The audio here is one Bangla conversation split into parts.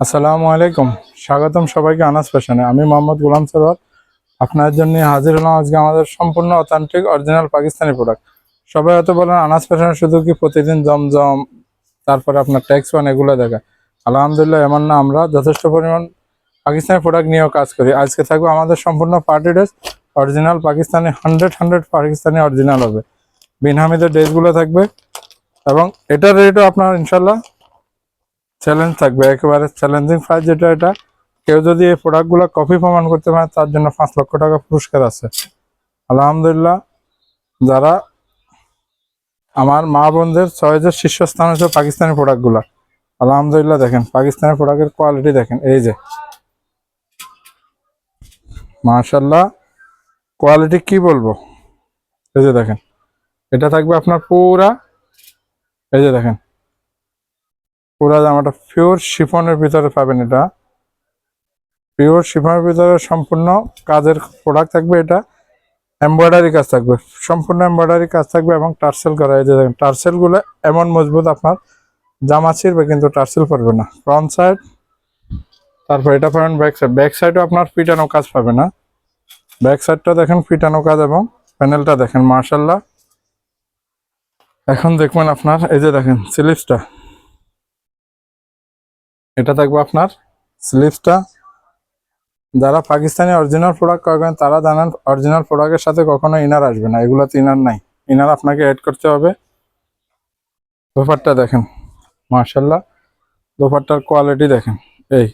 আসসালামু আলাইকুম। স্বাগতম সবাইকে আনাস ফ্যাশনে। আমি মোহাম্মদ গোলাম সরোয়ার আপনার জন্য হাজির হলাম আজকে আমাদের সম্পূর্ণ অথেন্টিক অরিজিনাল পাকিস্তানি প্রোডাক্ট। সবাই হয়তো বলেন আনাস ফ্যাশনে শুধু কি প্রতিদিন জমজম, তারপরে আপনার ট্যাক্স ওয়ান এগুলো দেখা। আলহামদুলিল্লাহ এমন না, আমরা যথেষ্ট পরিমাণ পাকিস্তানি প্রোডাক্ট নিয়েও কাজ করি। আজকে থাকবে আমাদের সম্পূর্ণ party dress original Pakistani, 100 Pakistani original হবে। বিন হামিদের ড্রেসগুলো থাকবে এবং এটার রেটও আপনার ইনশাল্লাহ চ্যালেঞ্জ থাকবে, একেবারে চ্যালেঞ্জিং প্রাইস। যেটা এটা কেউ যদি এই প্রোডাক্টগুলো কপি প্রমাণ করতে পারে তার জন্য 5 লক্ষ টাকা পুরস্কার আছে। আলহামদুলিল্লাহ, যারা আমার মা বোনদের চয়েসের শীর্ষস্থান হচ্ছে পাকিস্তানি প্রোডাক্টগুলো। আলহামদুলিল্লাহ দেখেন পাকিস্তানি প্রোডাক্টের কোয়ালিটি দেখেন, এই যে মাশাল্লাহ কোয়ালিটি কি বলবো। এই যে দেখেন, এটা থাকবে আপনার পুরা, এই যে দেখেন পুরা জামাটা পিওর শিফনের ভিতরে পাবেন। এটা পিওর শিফনের ভিতরে সম্পূর্ণ কাজের প্রোডাক্ট থাকবে। এটা এমব্রয়ডারি কাজ থাকবে, সম্পূর্ণ এমব্রয়ডারি কাজ থাকবে এবং টার্সেল করা। এই যে দেখেন টার্সেলগুলো এমন মজবুত, আপনার জামা ছিঁড়বে কিন্তু টার্সেল পড়বে না। ফ্রন্ট সাইড, তারপর এটা পাবেন ব্যাক সাইড। ব্যাক সাইডও আপনার ফিটানো কাজ পাবে না, ব্যাক সাইডটা দেখেন ফিটানো কাজ এবং প্যানেলটা দেখেন মার্শাল্লাহ। এখন দেখবেন আপনার এই যে দেখেন স্লিভসটা, এটা থাকবে আপনার স্লিভসটা। যারা পাকিস্তানি অরিজিনাল প্রোডাক্ট করবেন তারা জানেন অরিজিনাল প্রোডাক্টের সাথে কখনো ইনার আসবে না। এগুলোতে ইনার নাই, ইনার আপনাকে অ্যাড করতে হবে। দোপাট্টা দেখেন মাশাল্লাহ, দোপাট্টার কোয়ালিটি দেখেন। এই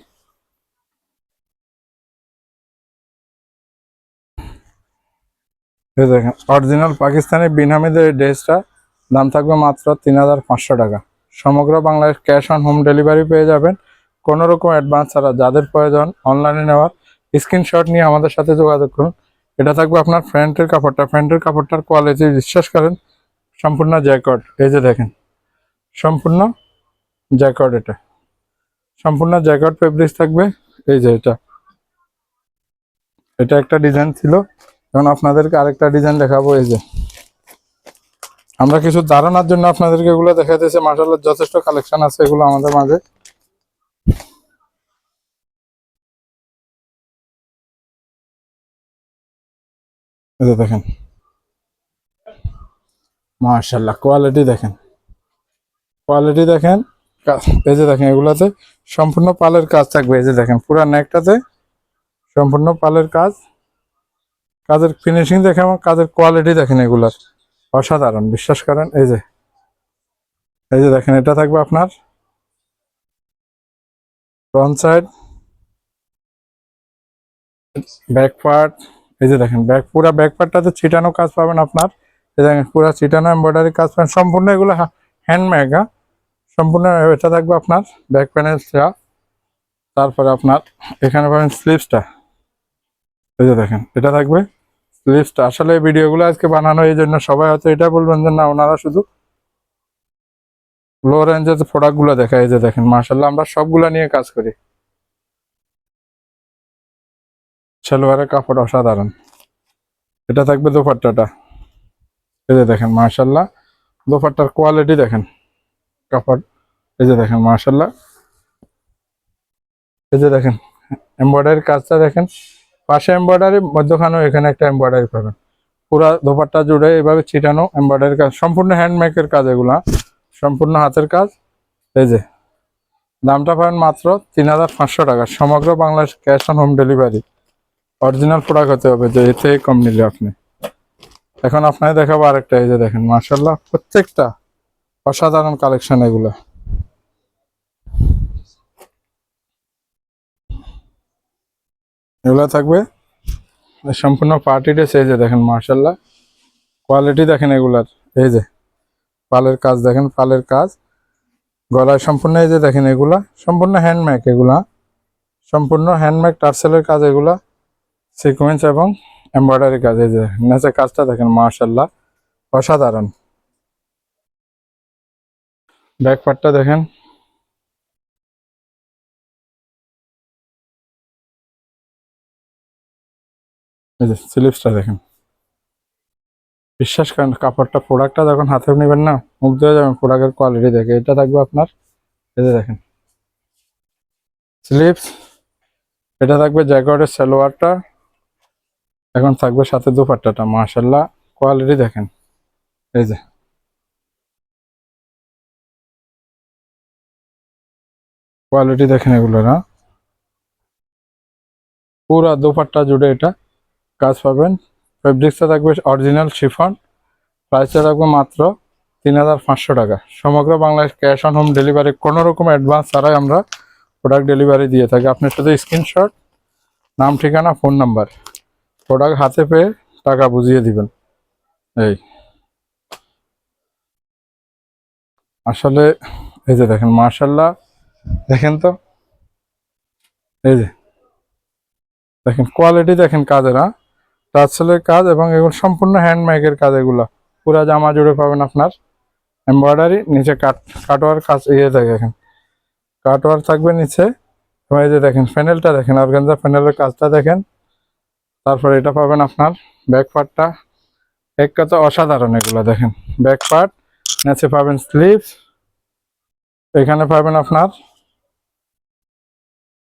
এই দেখেন অরিজিনাল পাকিস্তানি বিনামিদের এই ড্রেসটা দাম থাকবে মাত্র 3500 টাকা। সমগ্র Bangladesh cash on home delivery পেয়ে যাবেন, কোনো রকম অ্যাডভান্স ছাড়া। যাদের প্রয়োজন অনলাইনে নেওয়ার স্ক্রিনশট নিয়ে আমাদের সাথে যোগাযোগ করুন। এটা থাকবে আপনার প্যান্টের কাপড়টা, প্যান্টের কাপড়টার কোয়ালিটি বিশ্বাস করেন সম্পূর্ণ জ্যাকট। এই যে দেখেন সম্পূর্ণ জ্যাকট, এটা সম্পূর্ণ জ্যাকট ফেব্রিক্স থাকবে। এই যে এটা এটা একটা ডিজাইন ছিল, এখন আপনাদেরকে আরেকটা ডিজাইন দেখাবো। এই যে আমরা কিছু ধারণার জন্য আপনাদেরকে এগুলো দেখাতেছি। মাশাআল্লাহ যথেষ্ট কালেকশন আছে এগুলো আমাদের মাঝে। এই যে দেখেন মাশাআল্লাহ কোয়ালিটি দেখেন, কোয়ালিটি দেখেন। এই যে দেখেন এগুলাতে সম্পূর্ণ পালের কাজ থাকবে। এই যে দেখেন পুরো নেকটাতে সম্পূর্ণ পালের কাজ, কাজের ফিনিশিং দেখেন এবং কাজের কোয়ালিটি দেখেন, এগুলার অসাধারণ বিশ্বাস করেন। এই যে এই যে দেখেন এটা থাকবে আপনার ফ্রন্ট সাইড, ব্যাক পার্ট। এই যে দেখেন ব্যাক, পুরো ব্যাক পার্টটাতে ছিটানো কাজ পাবেন আপনার। এই দেখেন পুরো ছিটানো এমব্রয়ডারি কাজ পাবেন সম্পূর্ণ, এগুলো হ্যান্ডমেড। সম্পূর্ণ এটা থাকবে আপনার ব্যাক প্যানেলটা। তারপরে আপনার এখানে পাবেন স্লিভসটা। এই যে দেখেন এটা থাকবে স্লিভসটা। আসলে এই ভিডিওগুলো আজকে বানানো এই জন্য সবাই হয়তো এটা বলবেন যে না ওনারা শুধু লো রেঞ্জের প্রোডাক্টগুলো দেখায়। এই যে দেখেন মার্শাল্লাহ আমরা সবগুলা নিয়ে কাজ করি। সালোয়ারের কাপড় অসাধারণ। এটা থাকবে দোপাট্টাটা। এই যে দেখেন মার্শাল্লাহ দোপাট্টার কোয়ালিটি দেখেন, কাপড়। এই যে দেখেন মার্শাল্লাহ, এই যে দেখেন এমব্রয়ডারি কাজটা দেখেন, পাশে এমব্রয়ডারি, মধ্যখানেও এখানে একটা এমব্রয়ডারি পাবেন। পুরা দোপাট্টা জুড়ে এভাবে ছিটানো এমব্রয়ডারি কাজ, সম্পূর্ণ হ্যান্ডমেকের কাজ, এগুলা সম্পূর্ণ হাতের কাজ। এই যে দামটা পাবেন মাত্র 3500 টাকা। সমগ্র Bangladesh cash on home delivery. Original product হতে হবে, যে এতে কম নিলে আপনি। এখন আপনাকে দেখাবো আরেকটা। এই যে দেখেন মার্শাল্লাহ প্রত্যেকটা অসাধারণ কালেকশন এগুলো। এগুলো থাকবে সম্পূর্ণ পার্টি ড্রেস। এই যে দেখেন মার্শাল্লাহ কোয়ালিটি দেখেন এগুলার। এই যে পালের কাজ দেখেন, পালের কাজ গলায় সম্পূর্ণ। এই যে দেখেন এগুলা সম্পূর্ণ হ্যান্ডমেক, এগুলা সম্পূর্ণ হ্যান্ডমেক টার্সেলের কাজ, এগুলা সিকোয়েন্স এবং এমব্রয়ডারি কাজ। এই যে নেচে কাজটা দেখেন মার্শাল্লাহ অসাধারণ। ব্যাক পার্টটা দেখেন, এই যে স্লিভসটা দেখেন। বিশ্বাস করেন কাপড়টা, প্রোডাক্টটা যখন হাতে নেবেন না মুগ্ধ হয়ে যাবেন প্রোডাক্টের কোয়ালিটি দেখে। এটা থাকবে আপনার এই যে দেখেন স্লিপস, এটা থাকবে জ্যাকওয়ার্ডের সালোয়ারটা, এখন থাকবে সাথে দুপাট্টাটা। মাশাআল্লাহ কোয়ালিটি দেখেন, এই যে কোয়ালিটি দেখেন এগুলো না, পুরা দুপাট্টা জুড়ে এটা কাজ পাবেন। ফেব্রিক্সটা থাকবে অরিজিনাল শিফন, প্রাইসটা থাকবে মাত্র 3500 টাকা। সমগ্র Bangladesh cash on home delivery, কোনো রকম অ্যাডভান্স ছাড়াই আমরা প্রোডাক্ট ডেলিভারি দিয়ে থাকি। আপনি শুধু স্ক্রিনশট, নাম, ঠিকানা, ফোন নাম্বার, প্রোডাক্ট হাতে পেয়ে টাকা বুঝিয়ে দিবেন। এই আসলে এই যে দেখেন মাশাআল্লাহ, দেখেন তো, এই যে দেখেন কোয়ালিটি দেখেন কাজের, হ্যাঁ টার্সেলের কাজ এবং এগুলো সম্পূর্ণ হ্যান্ডমেকের কাজ। এগুলো পুরা জামা জুড়ে পাবেন আপনার এমব্রয়ডারি, নিচে কাটওয়ার কাজ, ইয়ে দেখেন কাটওয়ার থাকবে নিচে। এবং এই যে দেখেন প্যানেলটা দেখেন, অর্গানজা প্যানেলের কাজটা দেখেন। তারপর এটা পাবেন আপনার ব্যাক পার্টটা, এক কথা অসাধারণ। এগুলো দেখেন ব্যাক পার্ট, নিচে পাবেন স্লিভস, এখানে পাবেন আপনার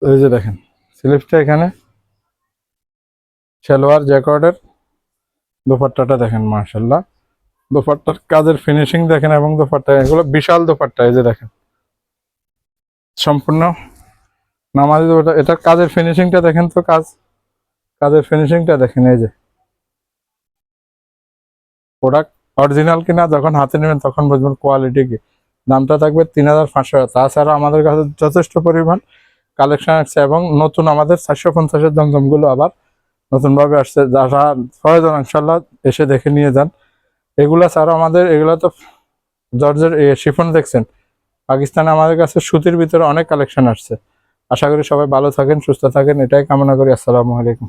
এই যে দেখেন স্লিভসটা, এখানে সালোয়ার জ্যাকওয়ার্ডের, দোপাট্টাটা দেখেন মাশাআল্লাহ, দোপাট্টার কাজের ফিনিশিং দেখেন এবং দোপাট্টা এগুলো বিশাল দোপাট্টা। এই যে দেখেন সম্পূর্ণ নামাজি দোপাট্টা, এটার কাজের ফিনিশিংটা দেখেন তো, কাজের ফিনিশিংটা দেখেন। এই যে প্রোডাক্ট অরিজিনাল কিনা যখন হাতে নেবেন তখন বুঝবেন কোয়ালিটি কি। দামটা থাকবে 3500 টাকা। তাছাড়া আমাদের কাছে যথেষ্ট পরিমাণ কালেকশন আসছে এবং নতুন আমাদের 450-এর জমজমগুলো আবার নতুনভাবে আসছে, যারা প্রয়োজন ইনশাল্লাহ এসে দেখে নিয়ে যান। এগুলা ছাড়া আমাদের এগুলা তো জর্জের শিফন দেখছেন, পাকিস্তানে আমাদের কাছে সুতির ভিতরে অনেক কালেকশন আসছে। আশা করি সবাই ভালো থাকেন, সুস্থ থাকেন, এটাই কামনা করি। আসসালামু আলাইকুম।